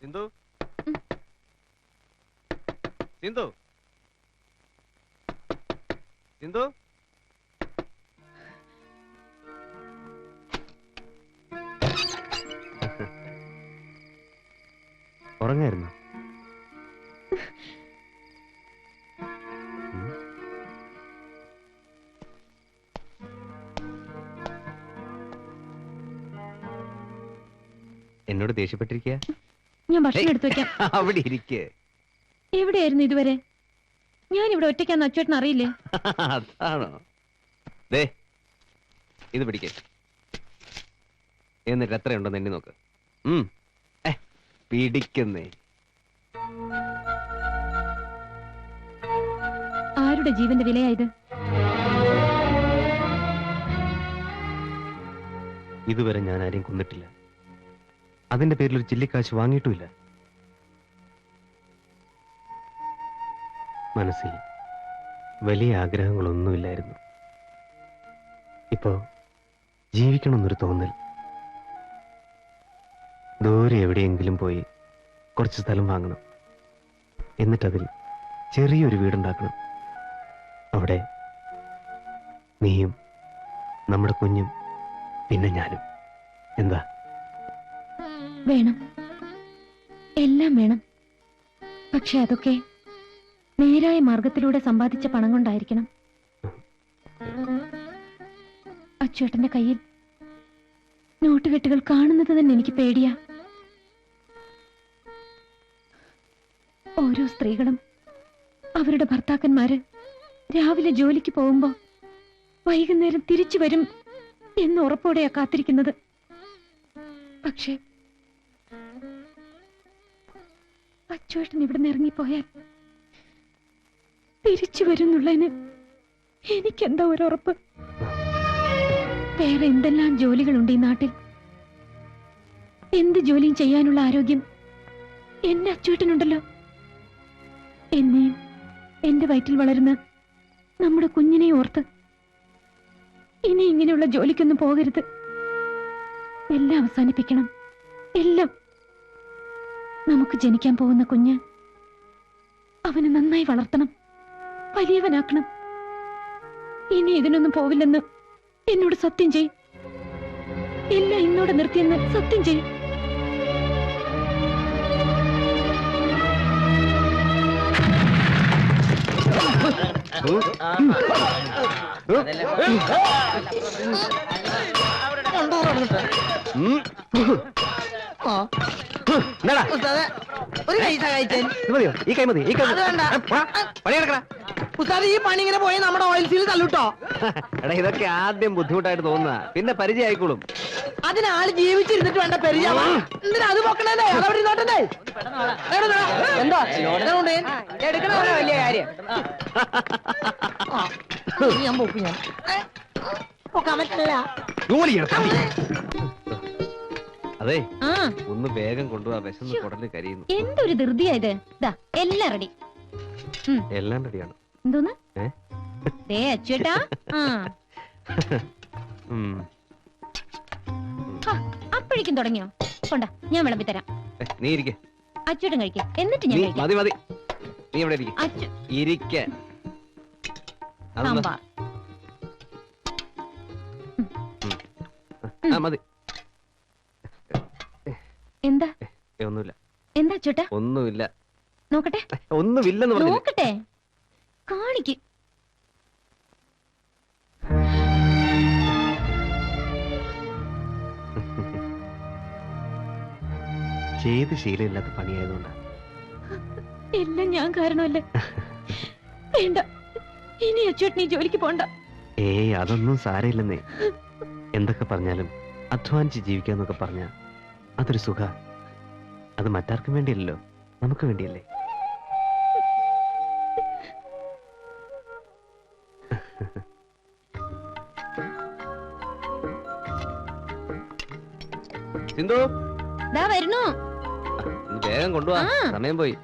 സിന്ധു സിന്ധു സിന്ധു ഉറങ്ങായിരുന്നു. എന്നോട് ദേഷ്യപ്പെട്ടിരിക്കുക. ഞാൻ ഭക്ഷണം എടുത്തു വെക്കാം. അവിടെ ഇരിക്കേ. എവിടെയായിരുന്നു ഇതുവരെ? ഞാൻ ഇവിടെ ഒറ്റയ്ക്കാന്ന് അച്ചേട്ടൻ അറിയില്ലേ? അതാണോ? ദേ ഇത് പിടിക്കേ. എന്നിട്ട് എത്രയുണ്ടെന്ന് എണ്ണി നോക്ക്. പിടിക്കുന്നേ. ആരുടെ ജീവന്റെ വിലയായത്? ഇതുവരെ ഞാൻ ആരെയും കൊന്നിട്ടില്ല. അതിന്റെ പേരിൽ ഒരു ചില്ലിക്കാശ് വാങ്ങിയിട്ടുമില്ല. മനസ്സിൽ വലിയ ആഗ്രഹങ്ങളൊന്നുമില്ലായിരുന്നു. ഇപ്പോ ജീവിക്കണമെന്നൊരു തോന്നൽ. ദൂരെ എവിടെയെങ്കിലും പോയി കുറച്ച് സ്ഥലം വാങ്ങണം. എന്നിട്ടതിൽ ചെറിയൊരു വീടുണ്ടാക്കണം. അവിടെ നീയും നമ്മുടെ കുഞ്ഞും പിന്നെ ഞാനും. എന്താ? വേണം, എല്ലാം വേണം. പക്ഷെ അതൊക്കെ നേരായ മാർഗത്തിലൂടെ സമ്പാദിച്ച പണം കൊണ്ടായിരിക്കണം. അച്ചേട്ടന്റെ കയ്യിൽ നോട്ടുകെട്ടുകൾ കാണുന്നത് തന്നെ എനിക്ക് പേടിയാ. ഓരോ സ്ത്രീകളും അവരുടെ ഭർത്താക്കന്മാര് രാവിലെ ജോലിക്ക് പോകുമ്പോ വൈകുന്നേരം തിരിച്ചു വരും എന്ന് ഉറപ്പോടെയാ കാത്തിരിക്കുന്നത്. പക്ഷേ അച്ചേട്ടൻ ഇവിടുന്ന് ഇറങ്ങിപ്പോയാൽ തിരിച്ചു വരുന്നുള്ളതിന് എനിക്കെന്താ ഒരു ഉറപ്പ്? വേറെ എന്തെല്ലാം ജോലികളുണ്ട് ഈ നാട്ടിൽ. എന്ത് ജോലിയും ചെയ്യാനുള്ള ആരോഗ്യം എന്റെ അച്ചേട്ടനുണ്ടല്ലോ. എന്നെയും എന്റെ വയറ്റിൽ വളരുന്ന നമ്മുടെ കുഞ്ഞിനെ ഓർത്ത് ഇനി ഇങ്ങനെയുള്ള ജോലിക്കൊന്നും പോകരുത്. എല്ലാം അവസാനിപ്പിക്കണം. എല്ലാം. നമുക്ക് ജനിക്കാൻ പോകുന്ന കുഞ്ഞ് അവനെ നന്നായി വളർത്തണം, വലിയവനാക്കണം. ഇനി ഇതിനൊന്നും പോവില്ലെന്ന് എന്നോട് സത്യം ചെയ്. എല്ലാം ഇന്നോടെ നിർത്തിയെന്ന് സത്യം ചെയ്. ഈ കൈ മതി. ഈ പണി ഇങ്ങനെ പോയി നമ്മുടെ ഓയിൽ സീൽ തല്ലുട്ടോ. എടാ ഇതൊക്കെ ആദ്യം ബുദ്ധിമുട്ടായിട്ട് തോന്നുക, പിന്നെ പരിചയം ആയിക്കോളും. അതിനാള് ജീവിച്ചിരുന്നിട്ട് വേണ്ട പരിചയം. എന്തിനാ അത് പൊക്കണേ? അതവിടെ ഇരുന്നോട്ടെ. എന്താ എടുക്കണ വലിയ കാര്യം. ഞാൻ പൊക്കും. ഞാൻ പൊക്കാൻ പറ്റില്ല. അതെ, ഒന്ന് വേഗം കൊണ്ടുപോവാ. വിശന്ന് കുടല് കരിയുന്നു. എന്തൊരു ധൃതിയായത്. എല്ലാം റെഡി. എല്ലാം റെഡിയാണ്. എന്തോന്ന്? അച്ചേട്ടാ, അപ്പോഴേക്കും തുടങ്ങിയോ? കൊണ്ടാ, ഞാൻ വിളമ്പി തരാം. നീ ഇരിക്കെ. അച്ചേട്ടൻ കഴിക്കേ, എന്നിട്ട് ഞാൻ കഴിക്കാം. മതി മതി, നീ ഇവിടെ ഇരിക്ക. മതി. എന്താ? ഒന്നുമില്ല. എന്താ ചേട്ടാ? ഒന്നുമില്ല. നോക്കട്ടെ. ഒന്നുമില്ലെന്ന് പറഞ്ഞു. നോക്കട്ടെ, കാണിക്ക്. ചെയ്ത് ശീലമില്ലാത്ത പണിയായതുകൊണ്ടാ. എല്ലാം ഞാൻ കാരണമല്ലേ? വേണ്ട, ഇനി അച്ചേട്ടൻ ഈ ജോലിക്ക് പോണ്ട. ഏയ്, അതൊന്നും സാരമില്ലെന്നേ. എന്തൊക്കെ പറഞ്ഞാലും അധ്വാനിച്ച് ജീവിക്കാന്നൊക്കെ പറഞ്ഞ അതൊരു സുഖ. അത് മറ്റാർക്കും വേണ്ടിയല്ലോ, നമുക്ക് വേണ്ടിയല്ലേ. സിന്ധു, ദാ വരുന്നു. വേഗം കൊണ്ടുപോവാ, സമയം പോയി.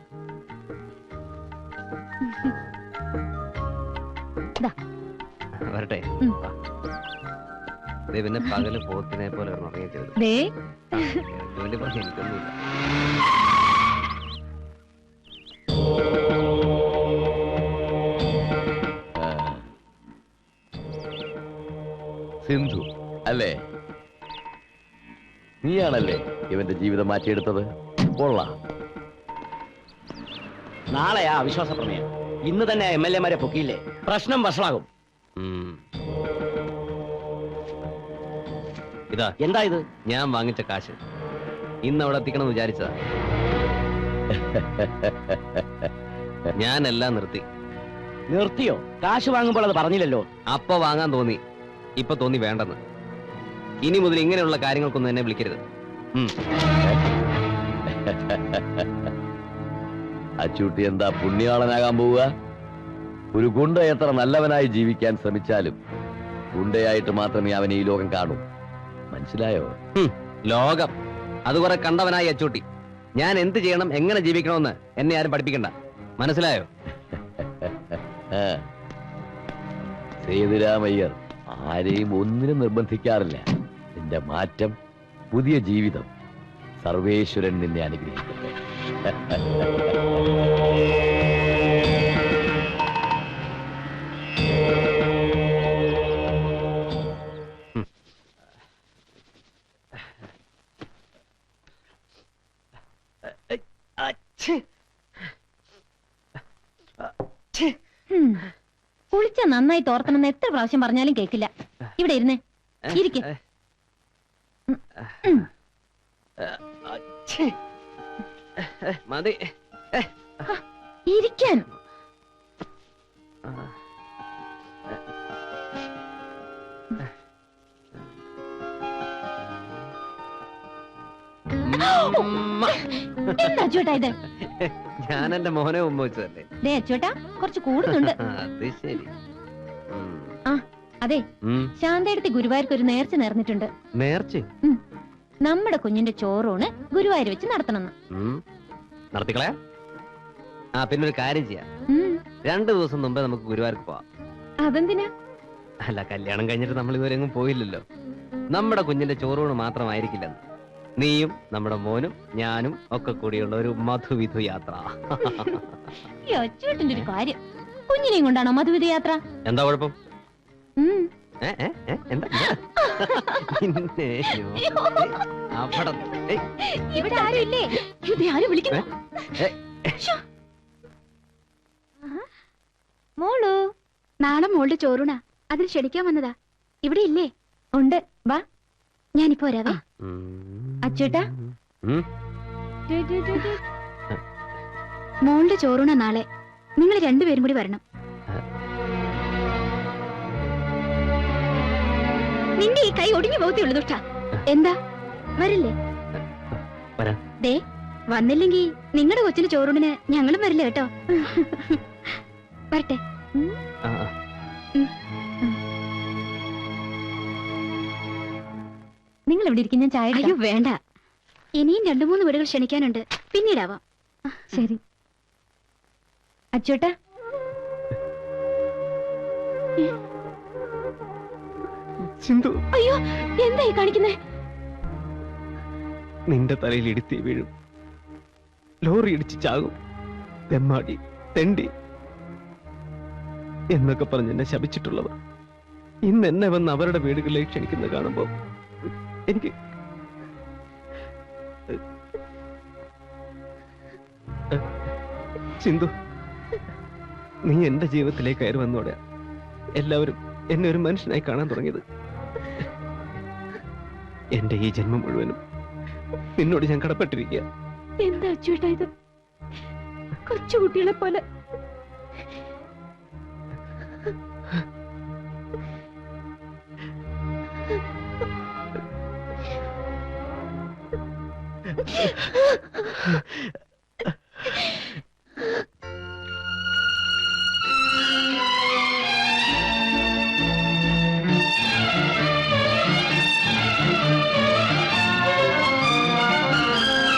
വരട്ടെ. പിന്നെ പകല് പോത്തിനെ പോലെ ഉറങ്ങിയത് വേണ്ടി പറഞ്ഞ എനിക്കൊന്നുമില്ല. അല്ലേ? നീയാണല്ലേ ഇവന്റെ ജീവിതം മാറ്റിയെടുത്തത്? കൊള്ളാം. നാളെയാ അവിശ്വാസ പ്രമേയം. ഇന്ന് തന്നെ MLA മാരെ പൊക്കിയില്ലേ, പ്രശ്നം വഷളാകും. ഇതാ എന്താ ഇത്? ഞാൻ വാങ്ങിച്ച കാശ് ഇന്ന് അവിടെ എത്തിക്കണം വിചാരിച്ചതാ. ഞാനെല്ലാം നിർത്തി. നിർത്തിയോ? കാശ് വാങ്ങുമ്പോൾ അത് പറഞ്ഞില്ലല്ലോ. അപ്പൊ വാങ്ങാൻ തോന്നി, ഇപ്പൊ തോന്നി വേണ്ടെന്ന്. ഇനി മുതൽ ഇങ്ങനെയുള്ള കാര്യങ്ങൾക്കൊന്നും എന്നെ വിളിക്കരുത്. അച്ചൂട്ടി എന്താ പുണ്യാളനാകാൻ പോവുക? ഒരു ഗുണ്ട എത്ര നല്ലവനായി ജീവിക്കാൻ ശ്രമിച്ചാലും ഗുണ്ടയായിട്ട് മാത്രമേ അവൻ ഈ ലോകം കാണൂ. മനസ്സിലായോ? ലോകം അത് കുറെ കണ്ടവനായി അച്ചൂട്ടി. ഞാൻ എന്ത് ചെയ്യണം, എങ്ങനെ ജീവിക്കണമെന്ന് എന്നെ ആരും പഠിപ്പിക്കണ്ട. മനസ്സിലായോ? സേതുരാമയ്യർ ആരെയും ഒന്നിനും നിർബന്ധിക്കാറില്ല. നിന്റെ മാറ്റം, പുതിയ ജീവിതം, സർവേശ്വരൻ നിന്നെ അനുഗ്രഹിക്കട്ടെ. കുളിച്ച നന്നായി തോർത്തണമെന്ന് എത്ര പ്രാവശ്യം പറഞ്ഞാലും കേക്കില്ല. ഇവിടെ ഇരുന്നേ, ഇരിക്കെ. മതി ഇരിക്കാൻ. എന്താ അച്ചൂട്ടാ ഇത്? ഞാൻ എന്റെ മോനെ മുമ്പ് വെച്ചതല്ലേ. ദേ അച്ചൂട്ടാ, കുറച്ച് കൂടുന്നുണ്ട്. അത് ശരി. ആ അതെ, ശാന്തയെടുത്ത് ഗുരുവായൂർക്ക് ഒരു നേർച്ച നേർന്നിട്ടുണ്ട്. നേർച്ച നമ്മുടെ കുഞ്ഞിന്റെ ചോറൂണ് ഗുരുവായൂർ വെച്ച് നടത്തണമെന്ന്. നടത്തിക്കളയാ. ആ പിന്നെ ഒരു കാര്യം ചെയ്യാം. 2 ദിവസം മുമ്പേ നമുക്ക് ഗുരുവായൂർക്ക് പോവാം. അതെന്തിനാ? അല്ല, കല്യാണം കഴിഞ്ഞിട്ട് നമ്മൾ ഇതുവരെ എങ്ങും പോയില്ലല്ലോ. നമ്മുടെ കുഞ്ഞിന്റെ ചോറൂണ് മാത്രമായിരിക്കില്ലെന്ന്. നീയും നമ്മുടെ മോനും ഞാനും ഒക്കെ കൂടിയുള്ള ഒരു മധുവിധു യാത്ര. ഈ അച്ചൂട്ടിന്റെ ഒരു കാര്യം, കുഞ്ഞിനെയും കൊണ്ടാണോ മധുവിധ യാത്ര? എന്താ കുഴപ്പം? എന്താ ഇവിടെ ആരും ഇല്ലേ? ഇത് ആരും വിളിക്കുന്നു. മോളു, നാളെ മോളുടെ ചോറൂണ, അതിന് ക്ഷണിക്കാൻ വന്നതാ. ഇവിടെ ഇല്ലേ? ഉണ്ട്, വാ. ഞാനിപ്പോ വരാവേ. അച്ചൂട്ടാ, മോളുടെ ചോറൂണ നാളെ. നിങ്ങൾ രണ്ടുപേരും കൂടി വരണം. നിന്റെ ഈ കൈ ഒടിഞ്ഞു പോകത്തേ ഉള്ളൂ ദുഷ്ട. എന്താ വരില്ലേ? ദേ, വന്നില്ലെങ്കി നിങ്ങളുടെ കൊച്ചിന് ചോറൂണിന് ഞങ്ങളും വരില്ല കേട്ടോ. വരട്ടെ. നിങ്ങൾ ഇവിടെ ഇരിക്കും, ഞാൻ ചായ. അയ്യോ വേണ്ട, ഇനിയും 2-3 വീടുകൾ ക്ഷണിക്കാനുണ്ട്, പിന്നീടാവാം. ശരി. അച്ചൂട്ടാ, സിന്ധു, അയ്യോ എന്തായി കാണിക്കുന്നേ? നിന്റെ തലയിൽ ഇടുത്തി വീഴും, ലോറി ഇടിച്ച് ചാകും, തെമ്മാടി, തെണ്ടി എന്നൊക്കെ പറഞ്ഞ് എന്നെ ശപിച്ചിട്ടുള്ളവർ ഇന്ന് എന്നെ വന്ന് അവരുടെ വീടുകളിലേക്ക് ക്ഷണിക്കുന്നത് കാണുമ്പോ എനിക്ക് സിന്ധു, നീ എന്റെ ജീവിതത്തിലേക്ക് കയറി വന്നോടെ എല്ലാവരും എന്നെ ഒരു മനുഷ്യനായി കാണാൻ തുടങ്ങിയത്. എന്റെ ഈ ജന്മം മുഴുവനും നിന്നോട് ഞാൻ കടപ്പെട്ടിരിക്കുക. എന്താ അച്ചൂട്ടാ ഇത്? കൊച്ചുകുട്ടികളെ പോലെ.